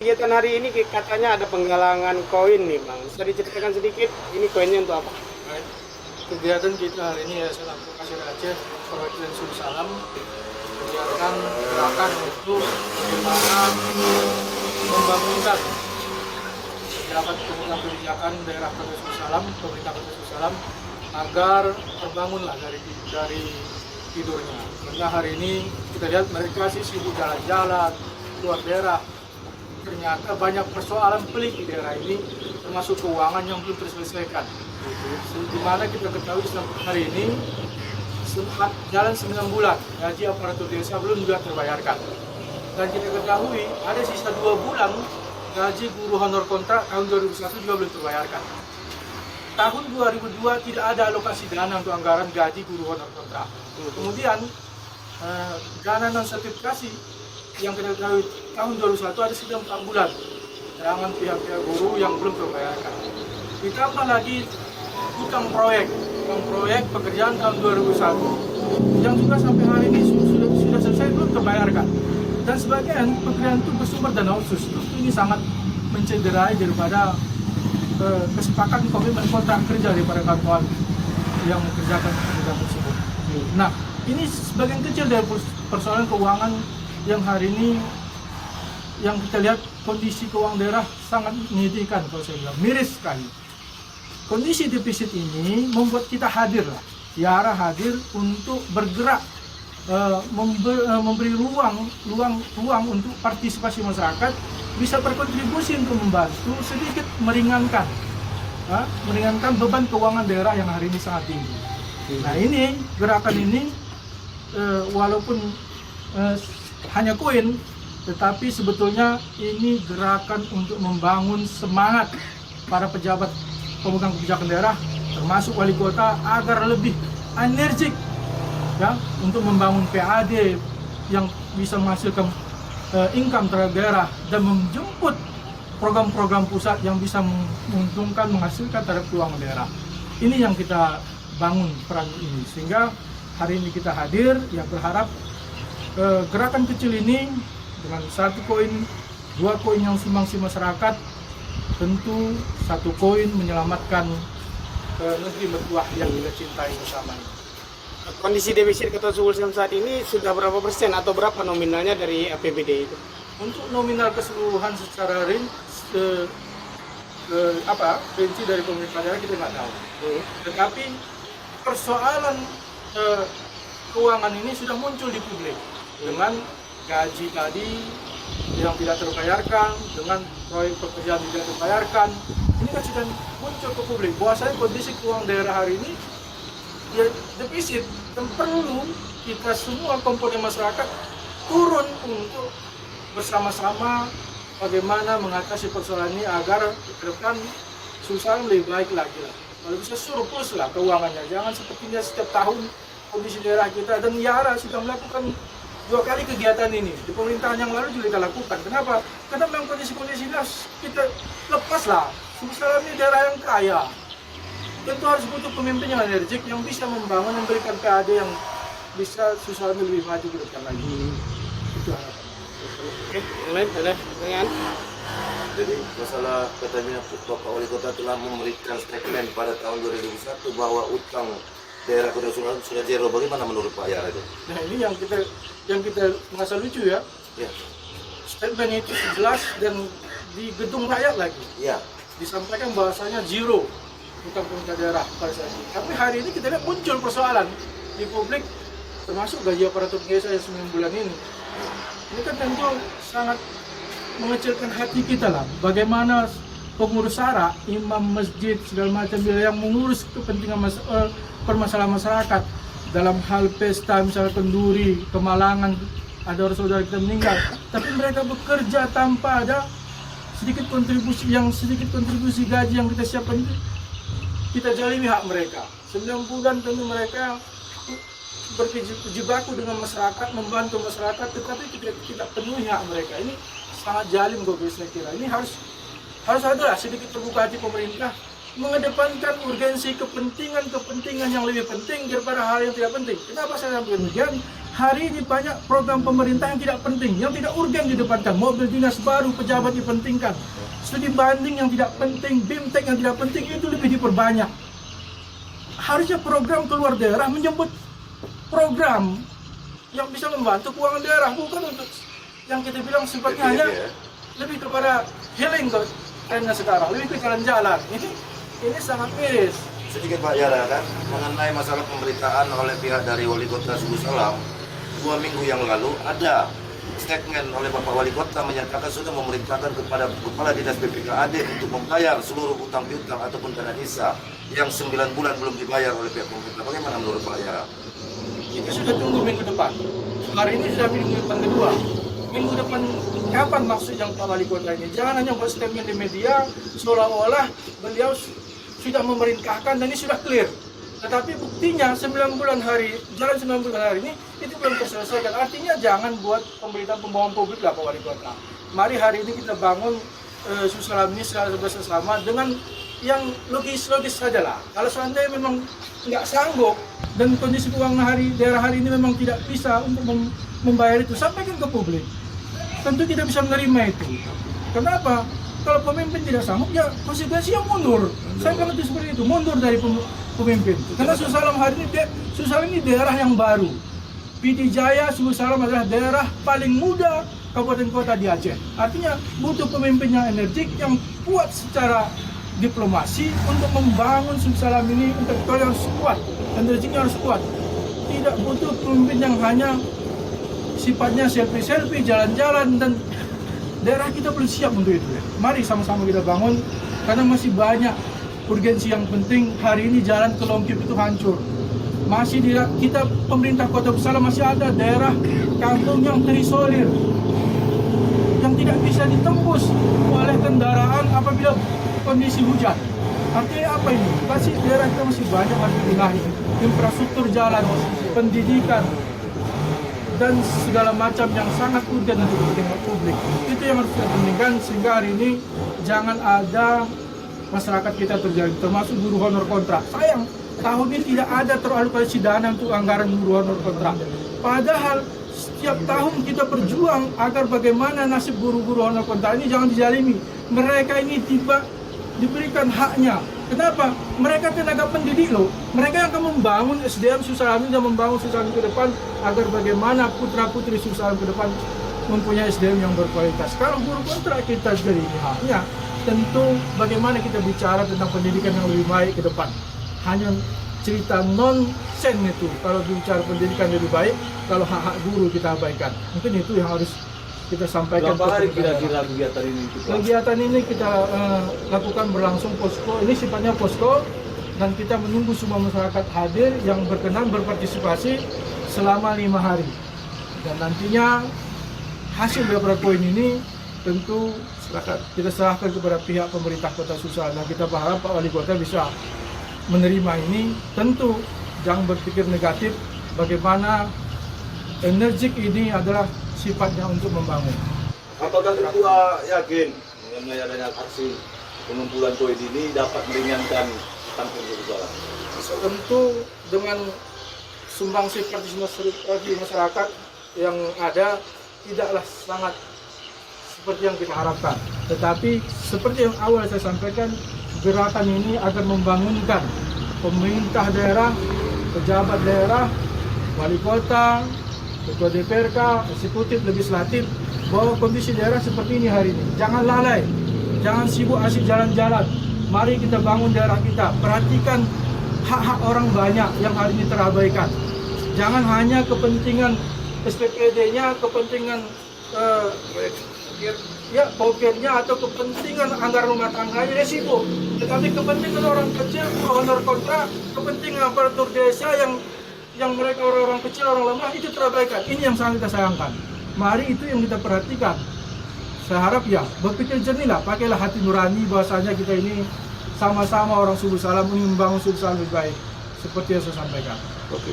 Kegiatan hari ini katanya ada penggalangan koin nih Bang. Bisa diceritakan sedikit ini koinnya untuk apa? Baik. Kegiatan kita hari ini Yayasan Advokasi Aceh perwakilan Salam kegiatan gerakan untuk bagaimana membangunkan gerakan pemegang kebijakan daerah Kota Salam, pemerintah Kota Salam agar terbangunlah dari tidurnya. Karena hari ini kita lihat mereka sih sibuk jalan-jalan keluar daerah. Ternyata banyak persoalan pelik di daerah ini, termasuk keuangan yang belum terselesaikan. Di mana kita ketahui sampai hari ini sempat jalan 9 bulan, gaji aparatur desa belum juga terbayarkan. Dan kita ketahui ada sisa 2 bulan gaji guru honor kontrak tahun 2001 juga belum terbayarkan. Tahun 2002 tidak ada alokasi dana untuk anggaran gaji guru honor kontrak. Kemudian dana non sertifikasi yang kita ketahui tahun 2001 ada sudah 4 bulan keterangan pihak-pihak guru yang belum terbayarkan. Ditambah lagi utang proyek pekerjaan tahun 2001 yang juga sampai hari ini sudah selesai belum terbayarkan. Dan sebagian pekerjaan itu bersumber dana otsus. Ini sangat mencederai daripada kesepakatan komitmen kontrak kerja daripada kawan-kawan yang mengerjakan pekerjaan tersebut. Nah, ini sebagian kecil dari persoalan keuangan yang hari ini yang kita lihat kondisi keuangan daerah sangat menyedihkan kalau saya bilang, miris sekali. Kondisi defisit ini membuat kita hadir lah, Tiara hadir untuk bergerak, memberi ruang untuk partisipasi masyarakat bisa berkontribusi untuk membantu sedikit meringankan beban keuangan daerah yang hari ini sangat tinggi. Nah ini gerakan ini walaupun hanya koin, tetapi sebetulnya ini gerakan untuk membangun semangat para pejabat pemegang kebijakan daerah, termasuk wali kota, agar lebih energik ya untuk membangun PAD yang bisa menghasilkan income terhadap daerah dan menjemput program-program pusat yang bisa menguntungkan, menghasilkan terhadap keuangan daerah. Ini yang kita bangun peran ini, sehingga hari ini kita hadir, ya berharap gerakan kecil ini dengan 1 koin, 2 koin yang sumbangsi masyarakat, tentu 1 koin menyelamatkan negeri mertuah yang kita cintai bersama ini. Kondisi defisit Kota Salam saat ini sudah berapa persen atau berapa nominalnya dari APBD itu? Untuk nominal keseluruhan secara rinci dari pemerintah daerah kita nggak tahu. Tetapi persoalan keuangan ini sudah muncul di publik. Dengan gaji tadi yang tidak terbayarkan, dengan proyek pekerjaan tidak terbayarkan, ini kan sudah muncul ke publik. Bahwasanya kondisi keuangan daerah hari ini ya defisit, dan perlu kita semua komponen masyarakat turun untuk bersama-sama bagaimana mengatasi persoalan ini agar ke depan susah lebih baik lagi lah. Kalau bisa surplus lah keuangannya, jangan sepertinya setiap tahun kondisi daerah kita, dan Yara sudah melakukan 2 kali kegiatan ini di pemerintahan yang lalu juga kita lakukan. Kenapa? Karena memang kondisi-kondisi ini harus kita lepas lah. Salam ini daerah yang kaya, tentu harus butuh pemimpin yang energik yang bisa membangun, memberikan PAD yang bisa Salam lebih maju ke depan lagi. Itu harapan. Oke, yang lain ada pertanyaan? Jadi masalah katanya Bapak Wali Kota telah memberikan statement pada tahun 2001 bahwa utang daerah Kota Salam sudah zero. Bagaimana menurut Pak Yara itu? Nah ini yang kita merasa lucu ya. Ya. Statement itu jelas dan di gedung rakyat lagi. Ya. Disampaikan bahwasanya zero utang pemerintah daerah pada saat ini. Tapi hari ini kita lihat muncul persoalan di publik, termasuk gaji aparatur desa yang 9 bulan ini. Ini kan tentu sangat mengecilkan hati kita lah. Bagaimana pengurus SARA, imam masjid, segala macam yang mengurus kepentingan permasalahan masyarakat dalam hal pesta, misalnya kenduri, kemalangan, ada orang saudara kita meninggal, tapi mereka bekerja tanpa ada sedikit kontribusi gaji yang kita siapkan itu, kita jalimi hak mereka. 9 bulan tentu mereka berjibaku dengan masyarakat, membantu masyarakat, tetapi tidak penuhi hak mereka. Ini sangat jalim saya kira. Ini harus ada sedikit terbuka hati pemerintah mengedepankan urgensi kepentingan yang lebih penting daripada hal yang tidak penting. Kenapa saya sampaikan demikian? hari ini banyak program pemerintah yang tidak penting, yang tidak urgen didepankan. Mobil dinas baru, pejabat dipentingkan. Studi banding yang tidak penting, BIMTEK yang tidak penting itu lebih diperbanyak. Harusnya program keluar daerah menyebut program yang bisa membantu keuangan daerah, bukan untuk yang kita bilang sifatnya hanya lebih kepada healing trennya sekarang, lebih ke jalan-jalan. Ini sangat miris. Sedikit Pak Yara kan, mengenai masalah pemberitaan oleh pihak dari Wali Kota Suku Salam 2 minggu yang lalu ada statement oleh Bapak Wali Kota menyatakan sudah memerintahkan kepada Kepala Dinas BPKAD untuk membayar seluruh utang piutang ataupun dana desa yang 9 bulan belum dibayar oleh pihak pemerintah. Bagaimana menurut Pak Yara? Kita sudah tunggu minggu depan. Hari ini sudah minggu depan kedua. Minggu depan kapan maksud yang Pak Wali Kota ini? Jangan hanya buat statement di media seolah-olah beliau sudah memerintahkan dan ini sudah clear. Tetapi buktinya 9 bulan hari, jalan 9 bulan hari ini itu belum terselesaikan. Artinya jangan buat pemberitaan pembohongan publik lah Pak Wali Kota. Mari hari ini kita bangun Susalam ini secara bersama dengan yang logis-logis saja lah. Kalau seandainya memang nggak sanggup dan kondisi keuangan daerah hari ini memang tidak bisa untuk membayar itu, sampaikan ke publik. Tentu tidak bisa menerima itu. Kenapa? Kalau pemimpin tidak sanggup, ya konsekuensi yang mundur. Saya kan itu seperti itu, mundur dari pemimpin. Karena Susalam hari ini, Susalam ini daerah yang baru. PD Jaya, Susalam adalah daerah paling muda kabupaten kota di Aceh. Artinya butuh pemimpin yang energik, yang kuat secara diplomasi untuk membangun Susalam ini, intelektual harus kuat, energiknya harus kuat. Tidak butuh pemimpin yang hanya sifatnya selfie-selfie, jalan-jalan, dan daerah kita belum siap untuk itu. Mari sama-sama kita bangun, karena masih banyak urgensi yang penting. Hari ini jalan ke Longkip itu hancur. Masih kita pemerintah Kota Susalam masih ada daerah kampung yang terisolir, yang tidak bisa ditembus oleh kendaraan apabila kondisi hujan. Artinya apa ini? Pasti daerah kita masih banyak harus dibenahi. Infrastruktur jalan, pendidikan, dan segala macam yang sangat urgen untuk kepentingan publik. Itu yang harus kita pentingkan sehingga hari ini jangan ada masyarakat kita terjadi, termasuk guru honor kontrak. Sayang, tahun ini tidak ada teralokasi dana untuk anggaran guru honor kontrak. Padahal setiap tahun kita berjuang agar bagaimana nasib guru-guru honor kontrak ini jangan dizalimi. Mereka ini diberikan haknya. Kenapa? Mereka tenaga pendidik loh. Mereka yang akan membangun SDM Susalam dan membangun Susalam ke depan agar bagaimana putra-putri Susalam ke depan mempunyai SDM yang berkualitas. Kalau guru kontrak kita jadi haknya, tentu bagaimana kita bicara tentang pendidikan yang lebih baik ke depan. Hanya cerita nonsen itu kalau bicara pendidikan lebih baik, kalau hak-hak guru kita abaikan. Mungkin itu yang harus kita sampaikan. Berapa hari kira-kira kegiatan ini? Kegiatan ini kita lakukan berlangsung posko. Ini sifatnya posko dan kita menunggu semua masyarakat hadir yang berkenan berpartisipasi selama 5 hari. Dan nantinya hasil daripada poin ini tentu kita serahkan kepada pihak pemerintah Kota Susalam. Dan kita berharap Pak Wali Kota bisa menerima ini. Tentu jangan berpikir negatif, bagaimana energik ini adalah sifatnya untuk membangun. Apakah Ketua yakin mengenai adanya aksi pengumpulan poin ini dapat meringankan tanggung jawab? Tentu dengan sumbangsi partisipasi masyarakat yang ada tidaklah sangat seperti yang kita harapkan. Tetapi seperti yang awal saya sampaikan, gerakan ini akan membangunkan pemerintah daerah, pejabat daerah, wali kota, ketua DPRK, eksekutif, legislatif, bahwa kondisi daerah seperti ini hari ini. Jangan lalai, jangan sibuk asik jalan-jalan. Mari kita bangun daerah kita, perhatikan hak-hak orang banyak yang hari ini terabaikan. Jangan hanya kepentingan SPPD-nya, kepentingan pokoknya atau kepentingan anggaran rumah tangganya dia sibuk. Tetapi kepentingan orang kecil, honor kontrak, kepentingan aparatur desa yang mereka orang-orang kecil, orang lemah itu terabaikan. Ini yang sangat kita sayangkan. Mari itu yang kita perhatikan. Saya harap ya berpikir jernih lah, pakailah hati nurani bahwasanya kita ini sama-sama orang Suku Salam ingin membangun Suku Salam lebih baik. Seperti yang saya sampaikan. Oke.